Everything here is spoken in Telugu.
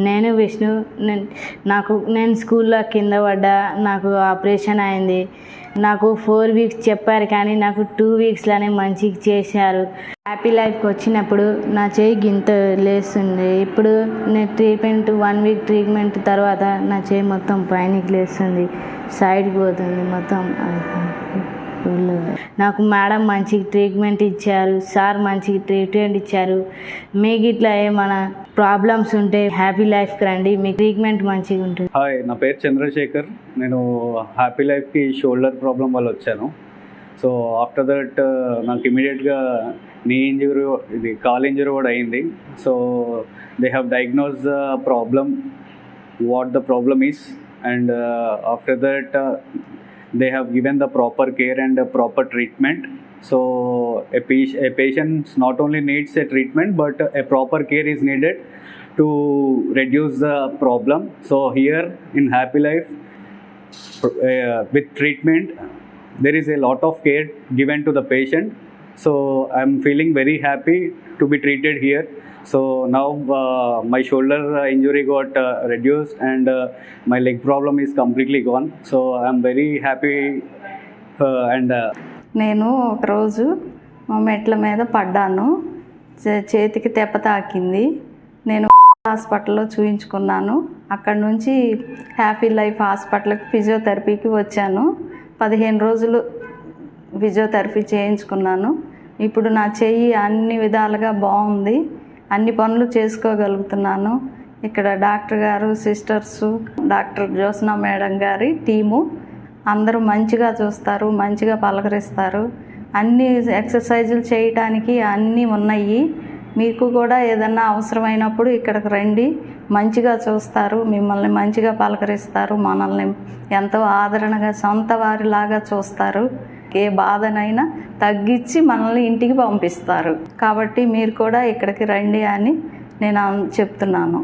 నేను విష్ణు. నేను స్కూల్లో కింద పడ్డా, నాకు ఆపరేషన్ అయింది. నాకు 4 వీక్స్ చెప్పారు కానీ నాకు 2 వీక్స్లోనే మంచిగా చేశారు. హ్యాపీ లైఫ్కి వచ్చినప్పుడు నా చేయి గింత లేస్తుంది. ఇప్పుడు నేను 1 వీక్ ట్రీట్మెంట్ తర్వాత నా చేయి మొత్తం పైనకి లేస్తుంది, సైడ్కి పోతుంది మొత్తం. నాకు మేడం మంచిగా ట్రీట్మెంట్ ఇచ్చారు, సార్ మంచిగా ట్రీట్మెంట్ ఇచ్చారు. మీకు ఇట్లా ఏమైనా ప్రాబ్లమ్స్ ఉంటే హ్యాపీ లైఫ్కి రండి, మీ ట్రీట్మెంట్ మంచిగా ఉంటుంది. హాయ్, నా పేరు చంద్రశేఖర్. నేను హ్యాపీ లైఫ్కి షోల్డర్ ప్రాబ్లం వల్ల వచ్చాను. సో ఆఫ్టర్ దట్ నాకు ఇమీడియట్గా నీ ఇంజరీ, ఇది కాల్ ఇంజరీ కూడా అయింది. So they have diagnose the problem, what the problem is, and after that they have given the proper care and proper treatment. So a patient not only needs a treatment but a proper care is needed to reduce the problem. So here in Happy Life, with treatment there is a lot of care given to the patient. So I'm feeling very happy to be treated here. So now my shoulder injury got reduced and my leg problem is completely gone. So I'm very happy and నేను ఒకరోజు మెట్ల మీద పడ్డాను, చేతికి దెబ్బ తాకింది. నేను హాస్పిటల్లో చూయించుకున్నాను. అక్కడ నుంచి హ్యాపీ లైఫ్ హాస్పిటల్కి ఫిజియోథెరపీకి వచ్చాను. 15 రోజులు ఫిజియోథెరపీ చేయించుకున్నాను. ఇప్పుడు నా చెయ్యి అన్ని విధాలుగా బాగుంది, అన్ని పనులు చేసుకోగలుగుతున్నాను. ఇక్కడ డాక్టర్ గారు, సిస్టర్సు, డాక్టర్ జ్యోత్స్న మేడం గారి టీము అందరూ మంచిగా చూస్తారు, మంచిగా పలకరిస్తారు. అన్ని ఎక్సర్సైజులు చేయటానికి అన్నీ ఉన్నాయి. మీకు కూడా ఏదన్నా అవసరమైనప్పుడు ఇక్కడికి రండి, మంచిగా చూస్తారు, మిమ్మల్ని మంచిగా పలకరిస్తారు, మనల్ని ఎంతో ఆదరణగా సొంత వారిలాగా చూస్తారు. ఏ బాధనైనా తగ్గించి మనల్ని ఇంటికి పంపిస్తారు. కాబట్టి మీరు కూడా ఇక్కడికి రండి అని నేను చెప్తున్నాను.